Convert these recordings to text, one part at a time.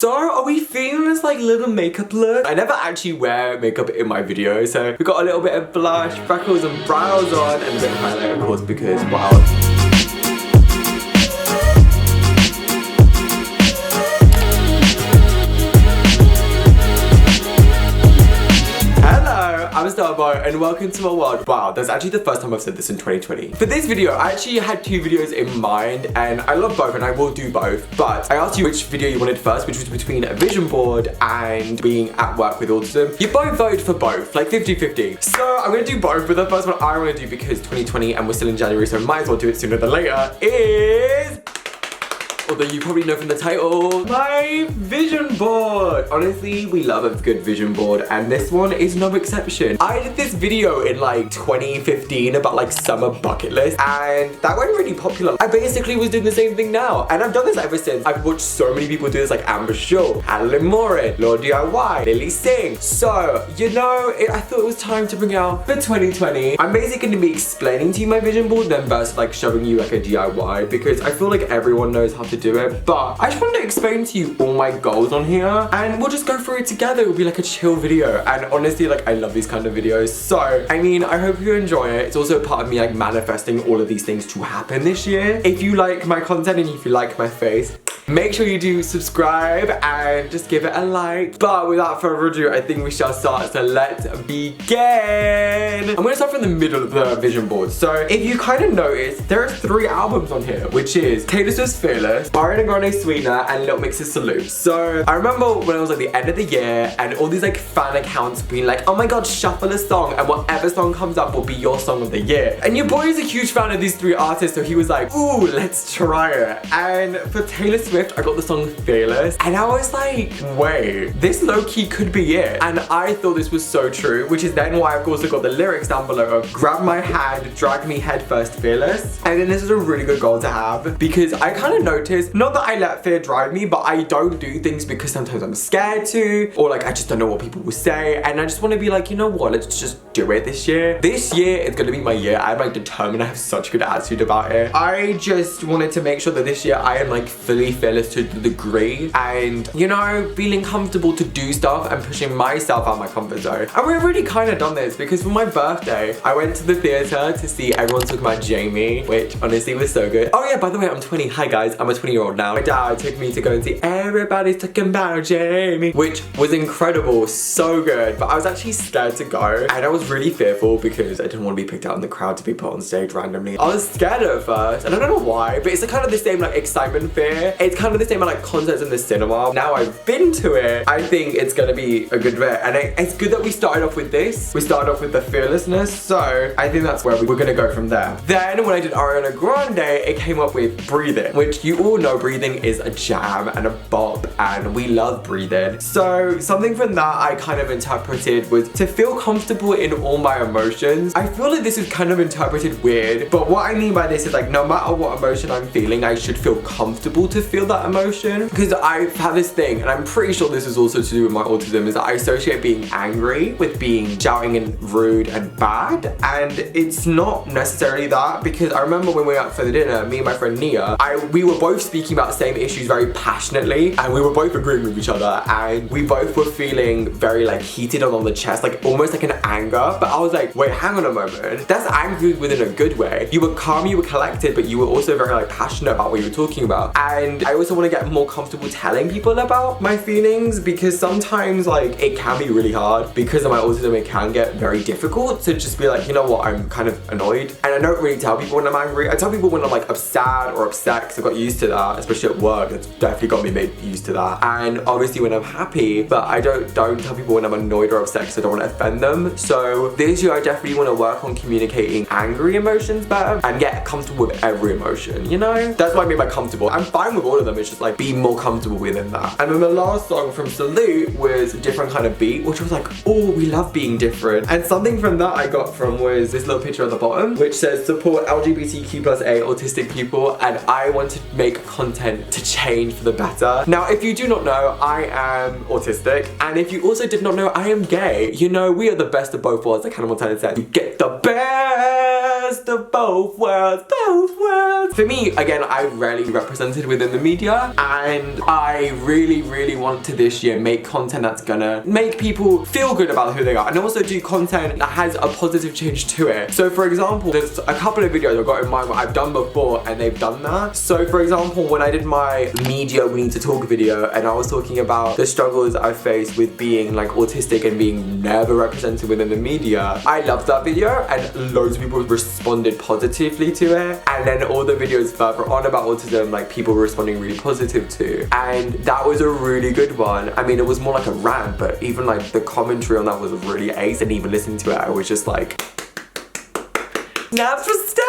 So, are we feeling this like little makeup look? I never actually wear makeup in my videos, so we got a little bit of blush, freckles and brows on, and a bit of highlight of course because wow. I'm Styleboy and welcome to my world. Wow, that's actually the first time I've said this in 2020. For this video, I actually had two videos in mind and I love both and I will do both. But I asked you which video you wanted first, which was between a vision board and being at work with autism. You both voted for both, like 50-50. So I'm gonna do both, but the first one I wanna do because 2020 and we're still in January, so I might as well do it sooner than later, is... although you probably know from the title, my vision board. Honestly, we love a good vision board and this one is no exception. I did this video in like 2015 about like summer bucket list and that went really popular. I basically was doing the same thing now and I've done this ever since. I've watched so many people do this like Amber Shaw, Adeline Morin, Lord DIY, Lily Singh. So, you know, I thought it was time to bring out for 2020. I'm basically gonna be explaining to you my vision board then versus like showing you like a DIY because I feel like everyone knows how to do it, but I just wanted to explain to you all my goals on here and we'll just go through it together. It'll be like a chill video and honestly like I love these kind of videos, so I mean I hope you enjoy it. It's also part of me like manifesting all of these things to happen this year. If you like my content and if you like my face, make sure you do subscribe and just give it a like. But without further ado, I think we shall start, so let's begin. I'm gonna start from the middle of the vision board. So if you kind of notice, there are 3 albums on here, which is Taylor Swift's Fearless, Ariana Grande's Sweetener, and Little Mix's Salute. So I remember when it was like the end of the year and all these like fan accounts being like, oh my god, shuffle a song and whatever song comes up will be your song of the year. And your boy is a huge fan of these 3 artists, so he was like, ooh, let's try it. And for Taylor Swift, I got the song Fearless and I was like, wait, this low-key could be it. And I thought this was so true, which is then why I've also got the lyrics down below of grab my hand, drag me headfirst fearless. And then this is a really good goal to have because I kind of noticed, not that I let fear drive me, but I don't do things because sometimes I'm scared to, or like I just don't know what people will say, and I just want to be like, you know what, let's just do it this year. This year is gonna be my year. I'm like determined. I have such a good attitude about it. I just wanted to make sure that this year I am like fully fearless to the degree and, you know, feeling comfortable to do stuff and pushing myself out of my comfort zone. And we've really kind of done this because for my birthday, I went to the theater to see Everyone Talking About Jamie, which honestly was so good. Oh yeah, by the way, I'm 20. Hi guys, I'm a 20-year-old now. My dad took me to go and see Everybody's Talking About Jamie, which was incredible, so good. But I was actually scared to go and I was really fearful because I didn't want to be picked out in the crowd to be put on stage randomly. I was scared at first and I don't know why, but it's kind of the same like excitement fear. It's kind of the same like concerts in the cinema. Now I've been to it, I think it's gonna be a good bit. And it's good that we started off with this. We started off with the fearlessness, so I think that's where we're gonna go from there. Then when I did Ariana Grande, it came up with Breathing, which you all know Breathing is a jam and a bop and we love Breathing. So something from that I kind of interpreted was to feel comfortable in all my emotions. I feel like this is kind of interpreted weird, but what I mean by this is like no matter what emotion I'm feeling, I should feel comfortable to feel that emotion. Because I've had this thing, and I'm pretty sure this is also to do with my autism, is that I associate being angry with being shouting and rude and bad, and it's not necessarily that, because I remember when we went out for the dinner, me and my friend Nia, we were both speaking about the same issues very passionately, and we were both agreeing with each other, and we both were feeling very like heated on the chest, like almost like an anger, but I was like, wait, hang on a moment, that's angry within a good way. You were calm, you were collected, but you were also very like passionate about what you were talking about. And I also want to get more comfortable telling people about my feelings because sometimes like it can be really hard because of my autism. It can get very difficult to just be like, you know what, I'm kind of annoyed, and I don't really tell people when I'm angry. I tell people when I'm like sad or upset because I got used to that, especially at work. It's definitely got me made used to that. And obviously when I'm happy, but I don't tell people when I'm annoyed or upset because I don't want to offend them. So this year I definitely want to work on communicating angry emotions better and get comfortable with every emotion, you know? That's what I mean by comfortable. I'm fine with all of them, it's just like being more comfortable within that. And then the last song from Salute was a different kind of beat, which was like, oh, we love being different. And something from that I got from was this little picture at the bottom, which says support LGBTQ+A autistic people, and I want to make content to change for the better. Now, if you do not know, I am autistic, and if you also did not know, I am gay. You know, we are the best of both worlds, like Hannah Montana said. You get the best best of both worlds, both worlds. For me, again, I rarely represented within the media, and I really want to this year make content that's gonna make people feel good about who they are, and also do content that has a positive change to it. So for example, there's a couple of videos I've got in mind what I've done before and they've done that. So for example, when I did my media we need to talk video and I was talking about the struggles I faced with being like autistic and being never represented within the media, I loved that video and loads of people responded positively to it. And then all the videos further on about autism, like people were responding really positive to, and that was a really good one. I mean, it was more like a rant, but even like the commentary on that was really ace, and even listening to it I was just like snap for step.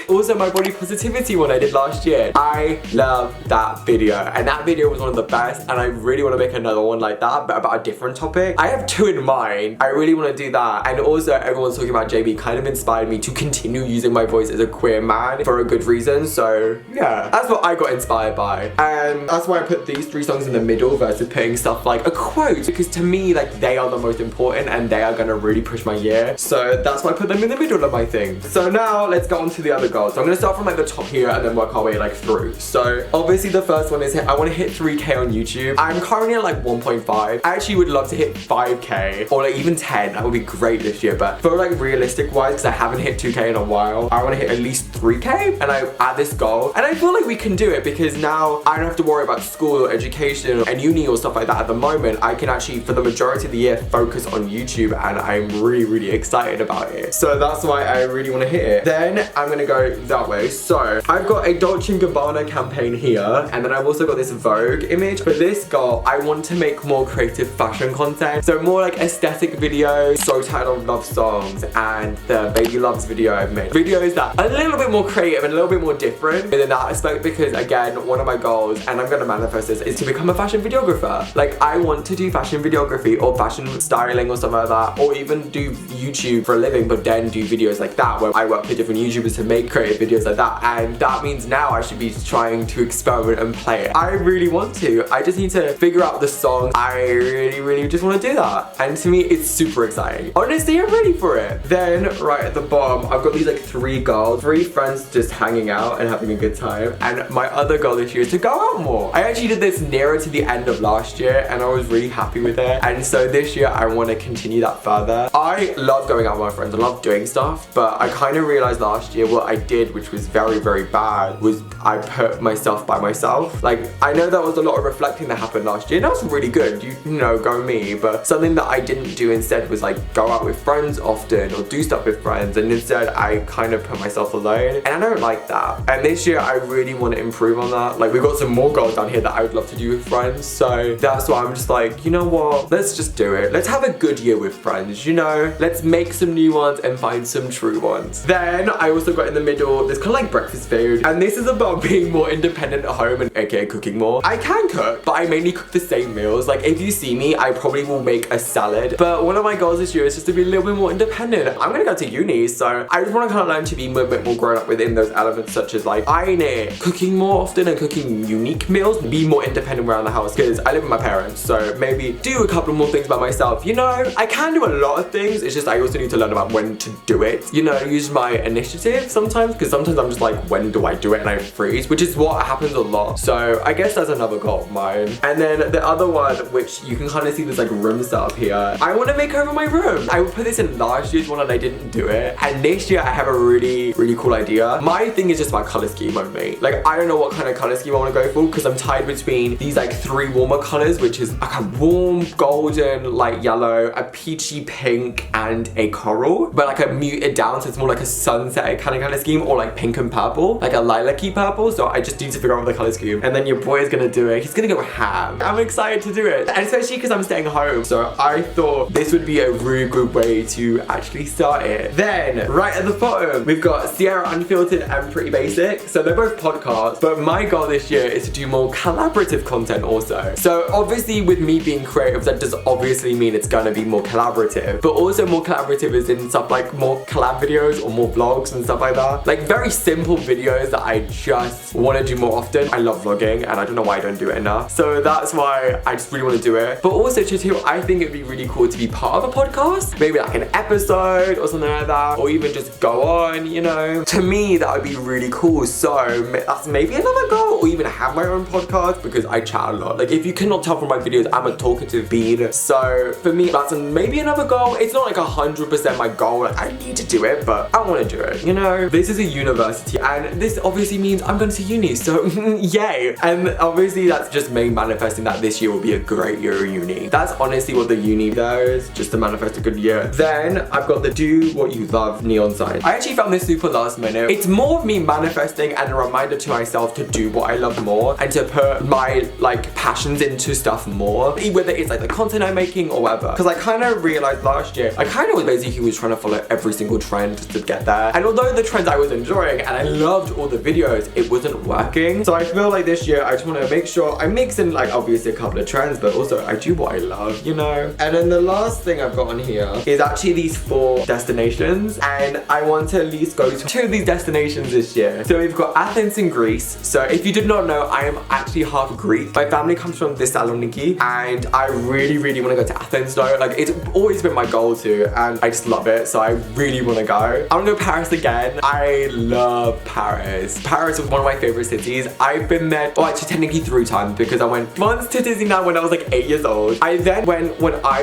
Also my body positivity one I did last year, I love that video, and that video was one of the best, and I really want to make another one like that but about a different topic. I have two in mind. I really want to do that, and also everyone's talking about JB kind of inspired me to continue using my voice as a queer man for a good reason. So yeah, that's what I got inspired by, and that's why I put these three songs in the middle versus putting stuff like a quote, because to me like they are the most important and they are gonna really push my year. So that's why I put them in the middle of my thing. So now let's go on to the other goals. So I'm gonna start from like the top here and then work our way like through. So obviously the first one is I want to hit 3K on YouTube. I'm currently at like 1.5. I actually would love to hit 5K or like even 10. That would be great this year, but for like realistic wise, because I haven't hit 2K in a while, I want to hit at least 3K, and I at this goal, and I feel like we can do it because now I don't have to worry about school or education and uni or stuff like that at the moment. I can actually for the majority of the year focus on YouTube, and I'm really excited about it. So that's why I really want to hit it. Then I'm gonna go that way. So I've got a Dolce & Gabbana campaign here, and then I've also got this Vogue image. For this goal, I want to make more creative fashion content, so more like aesthetic videos, So Titled Love songs, and the Baby Loves video I've made. Videos that are a little bit more creative and a little bit more different in that aspect, because again, one of my goals, and I'm gonna manifest this, is to become a fashion videographer. Like I want to do fashion videography or fashion styling or something like that, or even do YouTube for a living, but then do videos like that where I work with different YouTubers to make creative videos like that. And that means now I should be trying to experiment and play it. I really want to. I just need to figure out the songs. I really just want to do that. And to me, it's super exciting. Honestly, I'm ready for it. Then right at the bottom, I've got these like 3 goals. 3 friends just hanging out and having a good time. And my other goal this year is to go out more. I actually did this nearer to the end of last year and I was really happy with it. And so this year I want to continue that further. I love going out with my friends. I love doing stuff, but I kind of realized last year what I did, which was very bad, was I put myself by myself. Like I know that was a lot of reflecting that happened last year, and that was really good, you know, go me. But something that I didn't do instead was like go out with friends often or do stuff with friends, and instead I kind of put myself alone, and I don't like that. And this year I really want to improve on that. Like we've got some more goals down here that I would love to do with friends, so that's why I'm just like, you know what, let's just do it. Let's have a good year with friends, you know, let's make some new ones and find some true ones. Then I also got in the middle this kind of like breakfast food, and this is about being more independent at home and aka cooking more. I can cook, but I mainly cook the same meals. Like if you see me, I probably will make a salad, but one of my goals this year is just to be a little bit more independent. I'm gonna go to uni, so I just want to kind of learn to be a bit more grown up within those elements, such as like ironing, cooking more often and cooking unique meals, be more independent around the house, because I live with my parents, so maybe do a couple more things by myself. You know, I can do a lot of things, it's just I also need to learn about when to do it, you know, use my initiative sometimes, because sometimes I'm just like, when do I do it, and I freeze, which is what happens a lot. So I guess that's another goal of mine. And then the other one, which you can kind of see this like room set up here, I want to make over my room. I put this in last year's one and I didn't do it, and this year I have a really cool idea. My thing is just my color scheme only. Like I don't know what kind of color scheme I want to go for, because I'm tied between these like 3 warmer colors, which is like a warm golden light yellow, a peachy pink, and a coral, but like a muted down, so it's more like a sunset kind of scheme, or like pink and purple, like a lilac-y purple. So I just need to figure out the color scheme, and then your boy is gonna do it. He's gonna go ham. I'm excited to do it, and especially because I'm staying home, so I thought this would be a really good way to actually start it. Then right at the bottom, we've got Sierra Unfiltered and Pretty Basic. So they're both podcasts, but my goal this year is to do more collaborative content also. So obviously with me being creative, that does obviously mean it's gonna be more collaborative, but also more collaborative is in stuff like more collab videos or more vlogs and stuff like that. together. Like very simple videos that I just want to do more often. I love vlogging and I don't know why I don't do it enough. So that's why I just really want to do it. But also too, I think it'd be really cool to be part of a podcast. Maybe like an episode or something like that. Or even just go on, you know. To me, that would be really cool. So that's maybe another goal. Or even have my own podcast because I chat a lot. Like if you cannot tell from my videos, I'm a talkative bean. So for me, that's maybe another goal. It's not like 100% my goal. Like I need to do it, but I want to do it, you know. This is a university and this obviously means I'm going to uni. So yay. And obviously that's just me manifesting that this year will be a great year of uni. That's honestly what the uni does, just to manifest a good year. Then I've got the do what you love neon sign. I actually found this super last minute. It's more of me manifesting and a reminder to myself to do what I love more and to put my like passions into stuff more, whether it's like the content I'm making or whatever. Because I kind of realized last year, I kind of was basically trying to follow every single trend to get there. And although the trends I was enjoying and I loved all the videos, it wasn't working. So I feel like this year I just want to make sure I mix in like obviously a couple of trends, but also I do what I love, you know. And then the last thing I've got on here is actually these 4 destinations, and I want to at least go to 2 of these destinations this year. So we've got Athens in Greece. So if you did not know, I am actually half Greek. My family comes from Thessaloniki and I really want to go to Athens though. Like it's always been my goal to, and I just love it. So I really want to go. I want to go to Paris again. I love Paris. Paris was one of my favorite cities. I've been there, oh actually technically 3 times because I went once to Disneyland when I was like 8 years old. I then went when I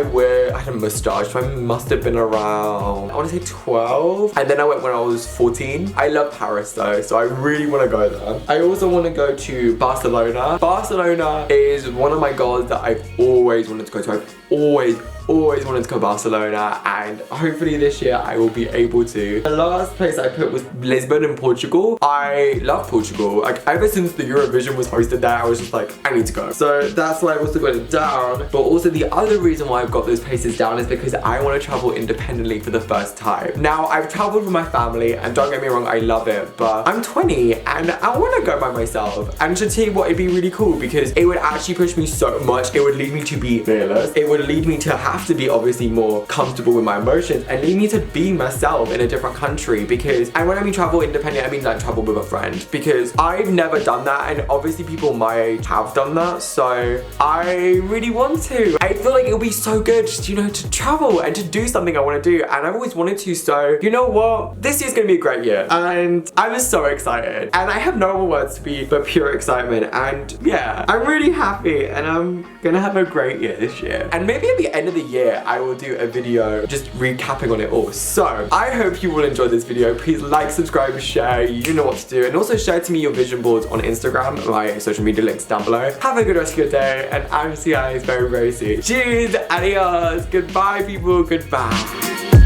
had a mustache, so I must have been around, I want to say 12. And then I went when I was 14. I love Paris though, so I really want to go there. I also want to go to Barcelona. Barcelona is one of my goals that I've always wanted to go to. I've always wanted to go to Barcelona, and hopefully this year I will be able to. The last place I put was Lisbon in Portugal. I love Portugal. Like ever since the Eurovision was hosted there, I was just like, I need to go. So that's why I also got it down. But also the other reason why I've got those places down is because I want to travel independently for the first time. Now I've traveled with my family and don't get me wrong, I love it, but I'm 20 and I want to go by myself. And to tell you what, it'd be really cool because it would actually push me so much. It would lead me to be fearless. It would lead me to have to be obviously more comfortable with my emotions and lead me to be myself in a different country. Because, and when I mean travel independent, I mean like travel with a friend, because I've never done that, and obviously people my age have done that, so I really want to. I feel like it'll be so good just, you know, to travel and to do something I want to do, and I've always wanted to. So you know what, this year's gonna be a great year and I'm just so excited, and I have no more words to be but pure excitement. And yeah, I'm really happy and I'm gonna have a great year this year. And maybe at the end of the year I will do a video just recapping on it all. So I hope you will enjoy this video. Please like, subscribe, share, you know what to do, and also share to me your vision boards on Instagram. My social media links down below. Have a good rest of your day, and I'll see you guys very soon. Cheers, adios, goodbye people, goodbye.